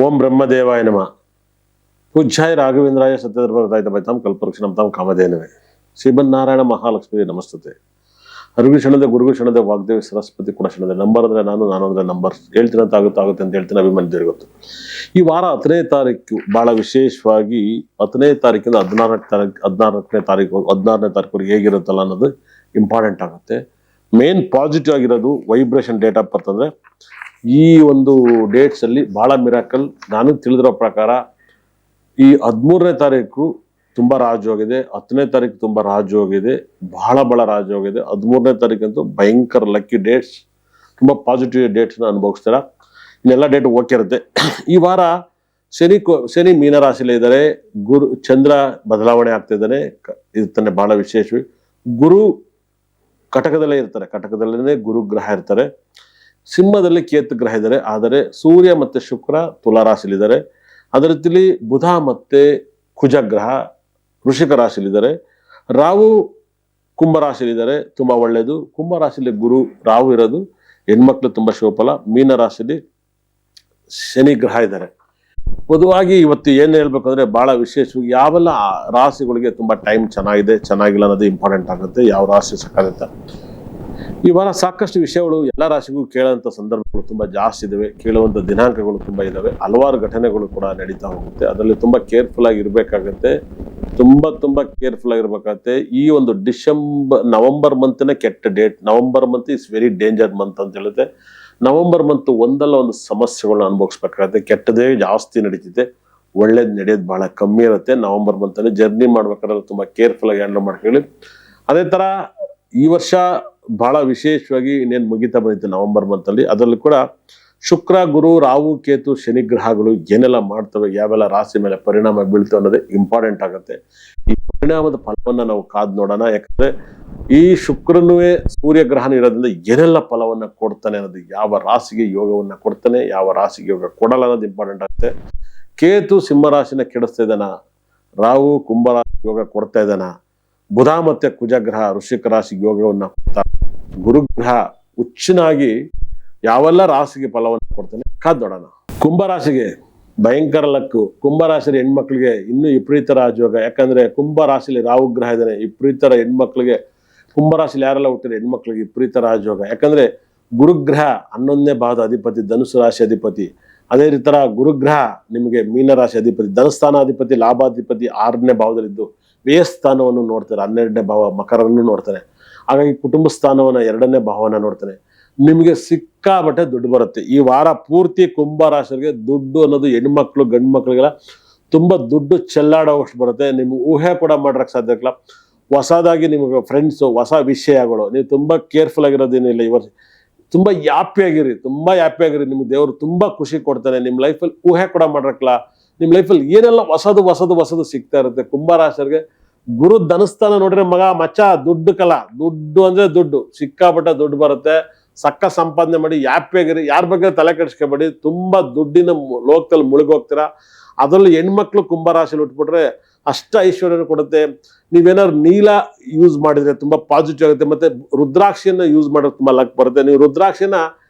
ಓಂ ಬ್ರಹ್ಮದೇವಾಯ ನಮಃ. ಪೂಜ್ಯಾಯ ರಾಘವೇಂದ್ರಾಯ ಸತ್ಯಧರ್ಮರತಾಯಿತಂ ಕಲ್ಪವೃಕ್ಷಣಂ ತಾಂ ಕಾಮಧೇನವೇ. ಶ್ರೀಮನ್ನಾರಾಯಣ ಮಹಾಲಕ್ಷ್ಮಿ ನಮಸ್ತತೆ. ಅರುಗಿ ಕ್ಷಣದೆ ಗುರುಗು ಕ್ಷಣದೆ ವಾಗ್ದೇವಿ ಸರಸ್ವತಿ ಕೂಡ ಕ್ಷಣದೆ. ನಂಬರ್ ಅಂದ್ರೆ ನಾನು ಅಂದ್ರೆ ನಂಬರ್ ಹೇಳ್ತೀನಿ ಅಂತ ಆಗುತ್ತೆ ಅಂತ ಹೇಳ್ತೀನಿ. ಅಭಿಮಾನಿಗಳಿಗೆ ಗೊತ್ತು. ಈ ವಾರ 10ನೇ ತಾರೀಕು ಬಹಳ ವಿಶೇಷವಾಗಿ 10ನೇ ತಾರೀಕಿಂದ 16ನೇ ತಾರೀಕು ಹೇಗಿರುತ್ತಲ್ಲ ಅನ್ನೋದು ಇಂಪಾರ್ಟೆಂಟ್ ಆಗುತ್ತೆ. ಮೇನ್ ಪಾಸಿಟಿವ್ ಆಗಿರೋದು ವೈಬ್ರೇಷನ್ ಡೇಟ್ ಆಫ್ ಬರ್ತ್. ಅಂದ್ರೆ ಈ ಒಂದು ಡೇಟ್ಸ್ ಅಲ್ಲಿ ಬಹಳ ಮಿರಾಕಲ್. ನಾನು ತಿಳಿದಿರೋ ಪ್ರಕಾರ ಈ 13ನೇ ತಾರೀಕು ತುಂಬಾ ರಾಜಯೋಗಿದೆ, 10ನೇ ತಾರೀಕು ತುಂಬಾ ರಾಜಯೋಗಿದೆ, ಬಹಳ ರಾಜಯೋಗಿದೆ. 13ನೇ ತಾರೀಕಂತೂ ಭಯಂಕರ ಲಕ್ಕಿ ಡೇಟ್ಸ್, ತುಂಬಾ ಪಾಸಿಟಿವ್ ಡೇಟ್ಸ್ ಅನುಭವಿಸ್ತಾರ. ಇನ್ನೆಲ್ಲ ಡೇಟ್ ಓಕೆ ಇರುತ್ತೆ. ಈ ವಾರ ಶನಿ ಮೀನರಾಶಿಯಲ್ಲಿ ಇದ್ದಾರೆ. ಚಂದ್ರ ಬದಲಾವಣೆ ಆಗ್ತಿದ್ದಾನೆ, ಇರ್ತಾನೆ. ಬಹಳ ವಿಶೇಷವಿ. ಗುರು ಕಟಕದಲ್ಲೇ ಇರ್ತಾರೆ, ಕಟಕದಲ್ಲೇ ಗುರು ಗ್ರಹ ಇರ್ತಾರೆ. ಸಿಂಹದಲ್ಲಿ ಕೇತು ಗ್ರಹ ಇದ್ದಾರೆ. ಆದರೆ ಸೂರ್ಯ ಮತ್ತೆ ಶುಕ್ರ ತುಲಾ ರಾಶಿಲಿದ್ದಾರೆ. ಅದರ ರೀತಿಯಲ್ಲಿ ಬುಧ ಮತ್ತೆ ಕುಜ ಗ್ರಹ ವೃಷಿಕ ರಾಶಿಲಿದ್ದಾರೆ. ರಾಹು ಕುಂಭ ರಾಶಿಲಿದ್ದಾರೆ, ತುಂಬಾ ಒಳ್ಳೇದು. ಕುಂಭ ರಾಶಿಲಿ ಗುರು ರಾಹು ಇರೋದು ಹೆಣ್ಮಕ್ಳು ತುಂಬಾ ಶುಭಫಲ. ಮೀನ ರಾಶಿಲಿ ಶನಿ ಗ್ರಹ ಇದ್ದಾರೆ. பொதுವಾಗಿ ಇವತ್ತು ಏನ್ ಹೇಳ್ಬೇಕಂದ್ರೆ ಬಹಳ ವಿಶೇಷವಾಗಿ ಯಾವೆಲ್ಲ ರಾಶಿಗಳಿಗೆ ತುಂಬಾ ಟೈಮ್ ಚೆನ್ನಾಗಿಲ್ಲ ಅನ್ನೋದು ಇಂಪಾರ್ಟೆಂಟ್ ಆಗುತ್ತೆ. ಯಾವ ರಾಶಿ ಸಕಾಲಿತ. ಈ ವಾರ ಸಾಕಷ್ಟು ವಿಷಯಗಳು ಎಲ್ಲ ರಾಶಿಗೂ ಕೇಳುವಂತ ಸಂದರ್ಭಗಳು ತುಂಬಾ ಜಾಸ್ತಿ ಇದಾವೆ, ಕೇಳುವಂತ ದಿನಾಂಕಗಳು ತುಂಬಾ ಇದಾವೆ. ಹಲವಾರು ಘಟನೆಗಳು ಕೂಡ ನಡೀತಾ ಹೋಗುತ್ತೆ. ಅದರಲ್ಲಿ ತುಂಬಾ ಕೇರ್ಫುಲ್ ಆಗಿ ಇರ್ಬೇಕಾಗತ್ತೆ. ತುಂಬಾ ಕೇರ್ಫುಲ್ ಆಗಿರ್ಬೇಕಾಗತ್ತೆ. ಈ ಒಂದು ನವೆಂಬರ್ ಮಂತ್ನೇ ಕೆಟ್ಟ date. November month is very danger month ಅಂತ ಹೇಳುತ್ತೆ. ನವೆಂಬರ್ ಮಂತ್ ಒಂದಲ್ಲ ಒಂದು ಸಮಸ್ಯೆಗಳನ್ನ ಅನುಭವಿಸ್ಬೇಕಾಗತ್ತೆ. ಕೆಟ್ಟದೇ ಜಾಸ್ತಿ ನಡೀತಿದೆ, ಒಳ್ಳೇದು ನಡೆಯೋದು ಬಹಳ ಕಮ್ಮಿ ಇರುತ್ತೆ. ನವೆಂಬರ್ ಮಂತ್ ಅಲ್ಲಿ ಜರ್ನಿ ಮಾಡ್ಬೇಕಾದ್ರೆ ತುಂಬಾ ಕೇರ್ಫುಲ್ ಆಗಿ ಹ್ಯಾಂಡಲ್ ಮಾಡ್ಕೊಳ್ಳಿ. ಅದೇ ತರ ಈ ವರ್ಷ ಬಹಳ ವಿಶೇಷವಾಗಿ ಇನ್ನೇನು ಮುಗಿತಾ ಬಂದಿತ್ತು ನವೆಂಬರ್ ಮಂತ್ ಅಲ್ಲಿ. ಅದರಲ್ಲೂ ಕೂಡ ಶುಕ್ರ ಗುರು ರಾಹು ಕೇತು ಶನಿ ಗ್ರಹಗಳು ಏನೆಲ್ಲ ಮಾಡ್ತವೆ, ಯಾವೆಲ್ಲ ರಾಶಿ ಮೇಲೆ ಪರಿಣಾಮ ಬೀಳ್ತವೆ ಅನ್ನೋದೇ ಇಂಪಾರ್ಟೆಂಟ್ ಆಗುತ್ತೆ. ಈ ಪರಿಣಾಮದ ಫಲವನ್ನ ನಾವು ಕಾದ್ ನೋಡೋಣ. ಯಾಕಂದ್ರೆ ಈ ಶುಕ್ರನುವೇ ಸೂರ್ಯ ಗ್ರಹಣ ಇರೋದ್ರಿಂದ ಏನೆಲ್ಲ ಫಲವನ್ನ ಕೊಡ್ತಾನೆ ಅನ್ನೋದು, ಯಾವ ರಾಶಿಗೆ ಯೋಗವನ್ನ ಕೊಡ್ತಾನೆ, ಯಾವ ರಾಶಿಗೆ ಯೋಗ ಕೊಡಲ್ಲ ಅನ್ನೋದು ಇಂಪಾರ್ಟೆಂಟ್ ಆಗುತ್ತೆ. ಕೇತು ಸಿಂಹರಾಶಿನ ಕೆಡಿಸ್ತಾ ಇದ್ದಾನ, ರಾಹು ಕುಂಭರಾಶಿ ಯೋಗ ಕೊಡ್ತಾ ಇದ್ದಾನ, ಬುಧ ಮತ್ತೆ ಕುಜ ಗ್ರಹ ವೃಶ್ಚಿಕ ರಾಶಿಗೆ ಯೋಗವನ್ನ ಕೊಡ್ತಾ, ಗುರುಗ್ರಹ ಹುಚ್ಚನಾಗಿ ಯಾವೆಲ್ಲ ರಾಶಿಗೆ ಫಲವನ್ನು ಕೊಡ್ತಾನೆ ಕಾದ್ ನೋಡೋಣ. ಕುಂಭರಾಶಿಗೆ ಭಯಂಕರ ಲಕ್ಕು. ಕುಂಭರಾಶಿಯ ಹೆಣ್ಮಕ್ಳಿಗೆ ಇನ್ನೂ ವಿಪರೀತ ರಾಜಯೋಗ. ಯಾಕಂದ್ರೆ ಕುಂಭರಾಶಿಲಿ ರಾಹು ಗ್ರಹ ಇದ್ದಾನೆ. ವಿಪರೀತರ ಹೆಣ್ಮಕ್ಳಿಗೆ, ಕುಂಭರಾಶಿಲಿ ಯಾರೆಲ್ಲ ಹುಟ್ಟಿದ್ರೆ ಹೆಣ್ಮಕ್ಳಿಗೆ ವಿಪರೀತ ರಾಜಯೋಗ. ಯಾಕಂದ್ರೆ ಗುರುಗ್ರಹ 11ನೇ ಭಾವದ ಅಧಿಪತಿ, ಧನುಸು ರಾಶಿ ಅಧಿಪತಿ. ಅದೇ ರೀತಿ ಗುರುಗ್ರಹ ನಿಮಗೆ ಮೀನರಾಶಿ ಅಧಿಪತಿ, ಧನಸ್ಥಾನಾಧಿಪತಿ, ಲಾಭಾಧಿಪತಿ 6ನೇ ಭಾವದಲ್ಲಿದ್ದು ವ್ಯಯ ಸ್ಥಾನವನ್ನು ನೋಡ್ತಾರೆ. 12ನೇ ಭಾವ ಮಕರನ್ನು ನೋಡ್ತಾನೆ. ಹಾಗಾಗಿ ಕುಟುಂಬ ಸ್ಥಾನವನ್ನ 2ನೇ ಭಾವನ ನೋಡ್ತಾನೆ. ನಿಮಗೆ ಸಿಕ್ಕಾಬಟ್ಟೆ ದುಡ್ಡು ಬರುತ್ತೆ. ಈ ವಾರ ಪೂರ್ತಿ ಕುಂಭ ರಾಶಿಗೆ ದುಡ್ಡು ಅನ್ನೋದು ಹೆಣ್ಮಕ್ಳು ಗಂಡು ಮಕ್ಳಿಗೆಲ್ಲ ತುಂಬಾ ದುಡ್ಡು ಚೆಲ್ಲಾಡೋವಷ್ಟು ಬರುತ್ತೆ. ನಿಮ್ಗೆ ಊಹೆ ಕೂಡ ಮಾಡ್ರಕ್ ಸಾಧ್ಯ ಇಲ್ಲ. ಹೊಸದಾಗಿ ನಿಮಗೆ ಫ್ರೆಂಡ್ಸು, ಹೊಸ ವಿಷಯಗಳು, ನೀವು ತುಂಬಾ ಕೇರ್ಫುಲ್ ಆಗಿರೋದೇನಿಲ್ಲ. ಈ ವರ್ಷ ತುಂಬಾ ಹ್ಯಾಪಿ ಆಗಿರಿ. ನಿಮ್ಗೆ ದೇವರು ತುಂಬಾ ಖುಷಿ ಕೊಡ್ತಾನೆ. ನಿಮ್ ಲೈಫಲ್ಲಿ ಊಹೆ ಕೂಡ ಮಾಡ್ರಕ್ಲ. ನಿಮ್ ಲೈಫಲ್ಲಿ ಏನೆಲ್ಲ ಹೊಸದು ಸಿಗ್ತಾ ಇರುತ್ತೆ. ಕುಂಭರಾಶಿಗೆ ಗುರು ಧನಸ್ಥಾನ ನೋಡ್ರೆ ಮಚ್ಚ ದುಡ್ಡು ದುಡ್ಡು ಅಂದ್ರೆ ದುಡ್ಡು, ಸಿಕ್ಕಾಪಟ್ಟ ದುಡ್ಡು ಬರುತ್ತೆ. ಸಕ್ಕ ಸಂಪಾದನೆ ಮಾಡಿ ಹ್ಯಾಪಿ ಆಗಿರಿ. ಯಾರ ಬಗ್ಗೆ ತಲೆ ಕೆಡಿಸ್ಕೊಬೇಡಿ. ತುಂಬಾ ದುಡ್ಡಿನ ಲೋಕದಲ್ಲಿ ಮುಳುಗೋಗ್ತೀರಾ. ಅದರಲ್ಲಿ ಹೆಣ್ಮಕ್ಳು ಕುಂಭರಾಶಿಲಿ ಉಟ್ಬಿಟ್ರೆ ಅಷ್ಟ ಐಶ್ವರ್ಯ ಕೊಡುತ್ತೆ. ನೀವೇನಾದ್ರು ನೀಲ ಯೂಸ್ ಮಾಡಿದ್ರೆ ತುಂಬಾ ಪಾಸಿಟಿವ್ ಆಗುತ್ತೆ. ಮತ್ತೆ ರುದ್ರಾಕ್ಷಿಯನ್ನ ಯೂಸ್ ಮಾಡೋದು ತುಂಬಾ ಲಕ್ ಬರುತ್ತೆ. ನೀವು ರುದ್ರಾಕ್ಷಿನ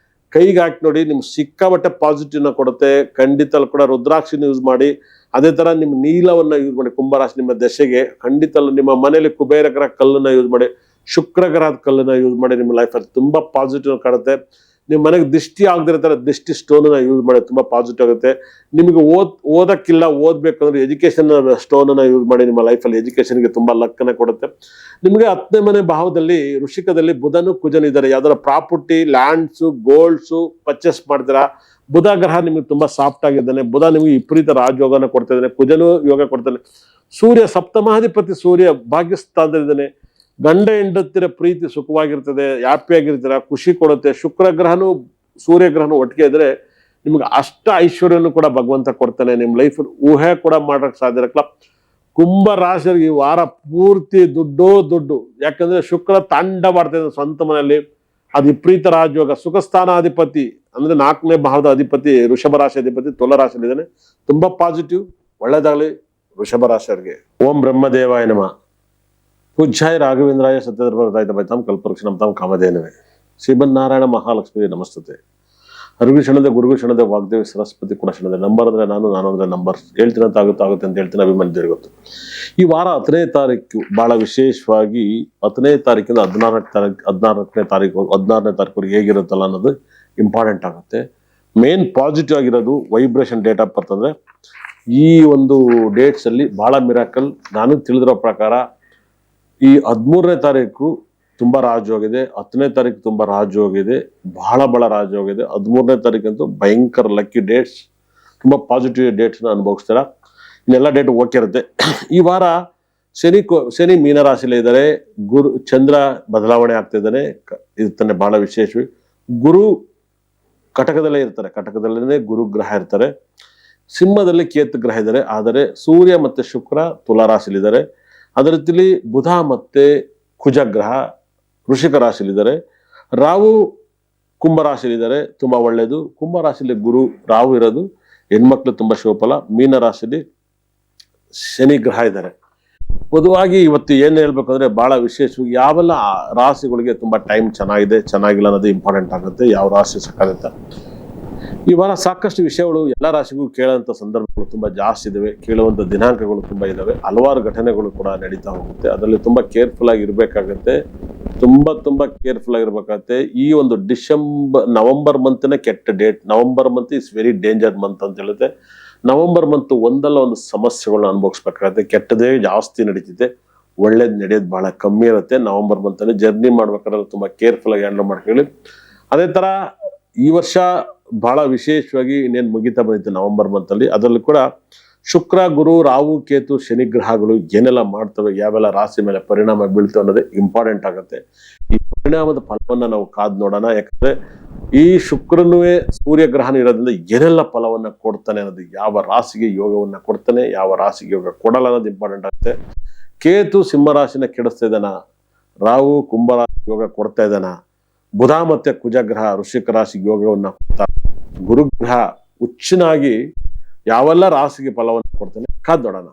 ಕೈಗೆ ಹಾಕಿ ನೋಡಿ, ನಿಮ್ಗೆ ಸಿಕ್ಕಾಬಟ್ಟೆ ಪಾಸಿಟಿವ್ನ ಕೊಡುತ್ತೆ. ಖಂಡಿತ ಕೂಡ ರುದ್ರಾಕ್ಷಿನ ಯೂಸ್ ಮಾಡಿ. ಅದೇ ತರ ನಿಮ್ ನೀಲವನ್ನ ಯೂಸ್ ಮಾಡಿ. ಕುಂಭರಾಶಿ ನಿಮ್ಮ ದಶೆಗೆ ಖಂಡಿತ ನಿಮ್ಮ ಮನೆಯಲ್ಲಿ ಕುಬೇರ ಗ್ರಹ ಕಲ್ಲನ್ನ ಯೂಸ್ ಮಾಡಿ, ಶುಕ್ರ ಗ್ರಹದ ಕಲ್ಲನ್ನ ಯೂಸ್ ಮಾಡಿ. ನಿಮ್ಮ ಲೈಫಲ್ಲಿ ತುಂಬಾ ಪಾಸಿಟಿವ್ ಕಾಣುತ್ತೆ. ನಿಮ್ಮ ಮನೆಗೆ ದೃಷ್ಟಿ ಆಗದಿರೋ ತರ ದೃಷ್ಟಿ ಸ್ಟೋನ್ ಯೂಸ್ ಮಾಡಿ, ತುಂಬಾ ಪಾಸಿಟಿವ್ ಆಗುತ್ತೆ. ನಿಮಗೆ ಓದಕ್ಕಿಲ್ಲ, ಓದ್ಬೇಕಂದ್ರೆ ಎಜುಕೇಶನ್ ಸ್ಟೋನ್ ಅನ್ನ ಯೂಸ್ ಮಾಡಿ. ನಿಮ್ಮ ಲೈಫಲ್ಲಿ ಎಜುಕೇಶನ್ಗೆ ತುಂಬಾ ಲಕ್ ಅನ್ನ ಕೊಡುತ್ತೆ. ನಿಮಗೆ 10ನೇ ಮನೆ ಭಾವದಲ್ಲಿ ವೃಶ್ಚಿಕದಲ್ಲಿ ಬುಧನು ಕುಜನು ಇದ್ದಾರೆ. ಯಾವ್ದಾರ ಪ್ರಾಪರ್ಟಿ, ಲ್ಯಾಂಡ್ಸ್, ಗೋಲ್ಡ್ಸ್ ಪರ್ಚೇಸ್ ಮಾಡ್ತೀರಾ. ಬುಧ ಗ್ರಹ ನಿಮಗೆ ತುಂಬಾ ಸಾಫ್ಟ್ ಆಗಿದ್ದಾನೆ. ಬುಧ ನಿಮಗೆ ವಿಪರೀತ ರಾಜಯೋಗನ ಕೊಡ್ತಾ ಇದ್ದಾನೆ. ಕುಜನು ಯೋಗ ಕೊಡ್ತಾನೆ. ಸೂರ್ಯ ಸಪ್ತಮಾಧಿಪತಿ ಸೂರ್ಯ ಭಾಗ್ಯಸ್ಥಾನದಲ್ಲಿದ್ದಾನೆ. ಗಂಡ ಹೆಂಡತಿರ ಪ್ರೀತಿ ಸುಖವಾಗಿರ್ತದೆ, ಹ್ಯಾಪಿ ಆಗಿರ್ತೀರ, ಖುಷಿ ಕೊಡುತ್ತೆ. ಶುಕ್ರ ಗ್ರಹನು ಸೂರ್ಯ ಗ್ರಹನು ಒಟ್ಟಿಗೆ ಇದ್ರೆ ನಿಮ್ಗೆ ಅಷ್ಟ ಐಶ್ವರ್ಯನು ಕೂಡ ಭಗವಂತ ಕೊಡ್ತಾನೆ. ನಿಮ್ ಲೈಫ್ ಊಹೆ ಕೂಡ ಮಾಡಕ್ ಸಾಧ್ಯ ಇರಲ್ಲ. ಕುಂಭ ರಾಶಿಯವರಿಗೆ ಈ ವಾರ ಪೂರ್ತಿ ದುಡ್ಡು. ಯಾಕಂದ್ರೆ ಶುಕ್ರ ತಾಂಡ ಮಾಡ್ತಾ ಇದ್ದಾನೆ ಸ್ವಂತ ಮನೆಯಲ್ಲಿ. ಅದು ವಿಪರೀತ ರಾಜಯೋಗ. ಸುಖಸ್ಥಾನಾಧಿಪತಿ ಅಂದ್ರೆ 4ನೇ ಭಾವದ ಅಧಿಪತಿ ವೃಷಭ ರಾಶಿ ಅಧಿಪತಿ ತುಲಾ ರಾಶಿಯಲ್ಲಿದ್ದಾನೆ. ತುಂಬಾ ಪಾಸಿಟಿವ್, ಒಳ್ಳೇದಾಗ್ಲಿ ವೃಷಭ ರಾಶಿಯವರಿಗೆ. ಓಂ ಬ್ರಹ್ಮದೇವಾಯ ನಮಃ. ಪೂಜ್ಯಾಯ ರಾಘವೇಂದ್ರಾಯ ಸತ್ಯಧರ್ಮರತಾಯಿತಂ ಕಲ್ಪವೃಕ್ಷಣಂ ತಾಂ ಕಾಮಧೇನವೇ. ಶ್ರೀಮನ್ನಾರಾಯಣ ಮಹಾಲಕ್ಷ್ಮಿ ನಮಸ್ತತೆ. ಅರಿವಿ ಕ್ಷಣದ ಗುರುಗೂ ಕ್ಷಣದ ವಾಗ್ದೇವಿ ಸರಸ್ವತಿ ಕೂಡ ಕ್ಷಣದ. ನಂಬರ್ ಅಂದ್ರೆ ನಾನು ಅಂದ್ರೆ ನಂಬರ್ ಹೇಳ್ತೀನಿ ಅಂತ ಆಗುತ್ತೆ ಅಂತ ಹೇಳ್ತೀನಿ. ಅಭಿಮಾನಿಗಳಿಗೆ ಗೊತ್ತು. ಈ ವಾರ 10ನೇ ತಾರೀಕು ಬಹಳ ವಿಶೇಷವಾಗಿ 10ನೇ ತಾರೀಕಿಂದ 16ನೇ ತಾರೀಕು ಹೇಗಿರುತ್ತಲ್ಲ ಅನ್ನೋದು ಇಂಪಾರ್ಟೆಂಟ್ ಆಗುತ್ತೆ. ಮೇನ್ ಪಾಸಿಟಿವ್ ಆಗಿರೋದು ವೈಬ್ರೇಷನ್ ಡೇಟ್ ಆಫ್ ಬರ್ತ್ ಅಂದ್ರೆ ಈ ಒಂದು ಡೇಟ್ಸ್ ಅಲ್ಲಿ ಬಹಳ ಮಿರಾಕಲ್. ನಾನು ತಿಳಿದಿರೋ ಪ್ರಕಾರ ಈ 13ನೇ ತಾರೀಕು ತುಂಬಾ ರಾಜಯೋಗಿದೆ, 10ನೇ ತಾರೀಕು ತುಂಬಾ ರಾಜಯೋಗಿದೆ, ಬಹಳ ರಾಜಯೋಗಿದೆ. 13ನೇ ತಾರೀಕಂತೂ ಭಯಂಕರ ಲಕ್ಕಿ ಡೇಟ್ಸ್, ತುಂಬಾ ಪಾಸಿಟಿವ್ ಡೇಟ್ಸ್ ನ ಅನುಭವಿಸ್ತಾರ. ಇನ್ನೆಲ್ಲ ಡೇಟ್ ಓಕೆ ಇರುತ್ತೆ. ಈ ವಾರ ಶನಿ ಮೀನರಾಶಿಲೇ ಇದ್ದಾರೆ. ಚಂದ್ರ ಬದಲಾವಣೆ ಆಗ್ತಾ ಇದ್ದಾನೆ, ಇರ್ತಾನೆ. ಬಹಳ ವಿಶೇಷವಿ ಗುರು ಕಟಕದಲ್ಲೇ ಇರ್ತಾರೆ, ಕಟಕದಲ್ಲೇ ಗುರು ಗ್ರಹ ಇರ್ತಾರೆ. ಸಿಂಹದಲ್ಲಿ ಕೇತು ಗ್ರಹ ಇದ್ದಾರೆ. ಆದರೆ ಸೂರ್ಯ ಮತ್ತೆ ಶುಕ್ರ ತುಲಾ ರಾಶಿಲಿದ್ದಾರೆ. ಅದರ ರೀತಿಯಲ್ಲಿ ಬುಧ ಮತ್ತೆ ಕುಜ ಗ್ರಹ ವೃಷಿಕ ರಾಶಿಲಿದ್ದಾರೆ. ರಾಹು ಕುಂಭ ರಾಶಿಲಿದ್ದಾರೆ, ತುಂಬಾ ಒಳ್ಳೇದು. ಕುಂಭ ರಾಶಿಲಿ ಗುರು ರಾಹು ಇರೋದು ಹೆಣ್ಮಕ್ಳು ತುಂಬಾ ಶುಭಫಲ. ಮೀನ ರಾಶಿಲಿ ಶನಿ ಗ್ರಹ ಇದ್ದಾರೆ. பொதுವಾಗಿ ಇವತ್ತು ಏನ್ ಹೇಳ್ಬೇಕಂದ್ರೆ ಬಹಳ ವಿಶೇಷವಾಗಿ ಯಾವೆಲ್ಲ ರಾಶಿಗಳಿಗೆ ತುಂಬಾ ಟೈಮ್ ಚೆನ್ನಾಗಿದೆ ಚೆನ್ನಾಗಿಲ್ಲ ಅನ್ನೋದು ಇಂಪಾರ್ಟೆಂಟ್ ಆಗುತ್ತೆ. ಯಾವ ರಾಶಿ ಸಕಾಲಿತ ಈ ವಾರ ಸಾಕಷ್ಟು ವಿಷಯಗಳು ಎಲ್ಲ ರಾಶಿಗೂ ಕೇಳುವಂತ ಸಂದರ್ಭಗಳು ತುಂಬಾ ಜಾಸ್ತಿ ಇದಾವೆ, ಕೇಳುವಂತ ದಿನಾಂಕಗಳು ತುಂಬಾ ಇದಾವೆ, ಹಲವಾರು ಘಟನೆಗಳು ಕೂಡ ನಡೀತಾ ಹೋಗುತ್ತೆ. ಅದರಲ್ಲಿ ತುಂಬಾ ಕೇರ್ಫುಲ್ ಆಗಿ ಇರ್ಬೇಕಾಗತ್ತೆ, ತುಂಬಾ ಕೇರ್ಫುಲ್ ಆಗಿರ್ಬೇಕಾಗತ್ತೆ. ಈ ಒಂದು ನವೆಂಬರ್ ಮಂತ್ನ ಕೆಟ್ಟ date. November month is very danger month ಅಂತ ಹೇಳುತ್ತೆ. ನವೆಂಬರ್ ಮಂತ್ ಒಂದಲ್ಲ ಒಂದು ಸಮಸ್ಯೆಗಳನ್ನ ಅನುಭವಿಸ್ಬೇಕಾಗತ್ತೆ. ಕೆಟ್ಟದೇ ಜಾಸ್ತಿ ನಡೀತಿದೆ, ಒಳ್ಳೇದ್ ನಡೆಯೋದು ಬಹಳ ಕಮ್ಮಿ ಇರುತ್ತೆ. ನವೆಂಬರ್ ಮಂತ್ ಅಲ್ಲಿ ಜರ್ನಿ ಮಾಡ್ಬೇಕಾದ್ರೆ ತುಂಬಾ ಕೇರ್ಫುಲ್ ಆಗಿ ಹ್ಯಾಂಡಲ್ ಮಾಡ್ಕೊಳ್ಳಿ. ಅದೇ ತರ ಈ ವರ್ಷ ಬಹಳ ವಿಶೇಷವಾಗಿ ಇನ್ನೇನು ಮುಗಿತಾ ಬಂದಿತ್ತು ನವೆಂಬರ್ ಮಂತ್ ಅಲ್ಲಿ. ಅದರಲ್ಲೂ ಕೂಡ ಶುಕ್ರ ಗುರು ರಾಹು ಕೇತು ಶನಿ ಗ್ರಹಗಳು ಏನೆಲ್ಲ ಮಾಡ್ತವೆ, ಯಾವೆಲ್ಲ ರಾಶಿ ಮೇಲೆ ಪರಿಣಾಮ ಬೀಳ್ತವೆ ಅನ್ನೋದೇ ಇಂಪಾರ್ಟೆಂಟ್ ಆಗುತ್ತೆ. ಈ ಪರಿಣಾಮದ ಫಲವನ್ನ ನಾವು ಕಾದ್ ನೋಡೋಣ. ಯಾಕಂದ್ರೆ ಈ ಶುಕ್ರನುವೇ ಸೂರ್ಯ ಗ್ರಹನ ಇರೋದ್ರಿಂದ ಏನೆಲ್ಲ ಫಲವನ್ನ ಕೊಡ್ತಾನೆ ಅನ್ನೋದು, ಯಾವ ರಾಶಿಗೆ ಯೋಗವನ್ನ ಕೊಡ್ತಾನೆ, ಯಾವ ರಾಶಿಗೆ ಯೋಗ ಕೊಡಲ್ಲ ಅನ್ನೋದು ಇಂಪಾರ್ಟೆಂಟ್ ಆಗುತ್ತೆ. ಕೇತು ಸಿಂಹ ರಾಶಿನ ಕೆಡಿಸ್ತಾ ಇದ್ದಾನ, ರಾಹು ಕುಂಭ ರಾಶಿ ಯೋಗ ಕೊಡ್ತಾ ಇದ್ದಾನ, ಬುಧ ಮತ್ತೆ ಕುಜ ಗ್ರಹ ವೃಶ್ಚಿಕ ರಾಶಿಗೆ ಯೋಗವನ್ನ ಕೊಡ್ತಾ, ಗುರುಗ್ರಹ ಹುಚ್ಚನಾಗಿ ಯಾವೆಲ್ಲ ರಾಶಿಗೆ ಫಲವನ್ನು ಕೊಡ್ತಾನೆ ಕಾದ್ ನೋಡೋಣ.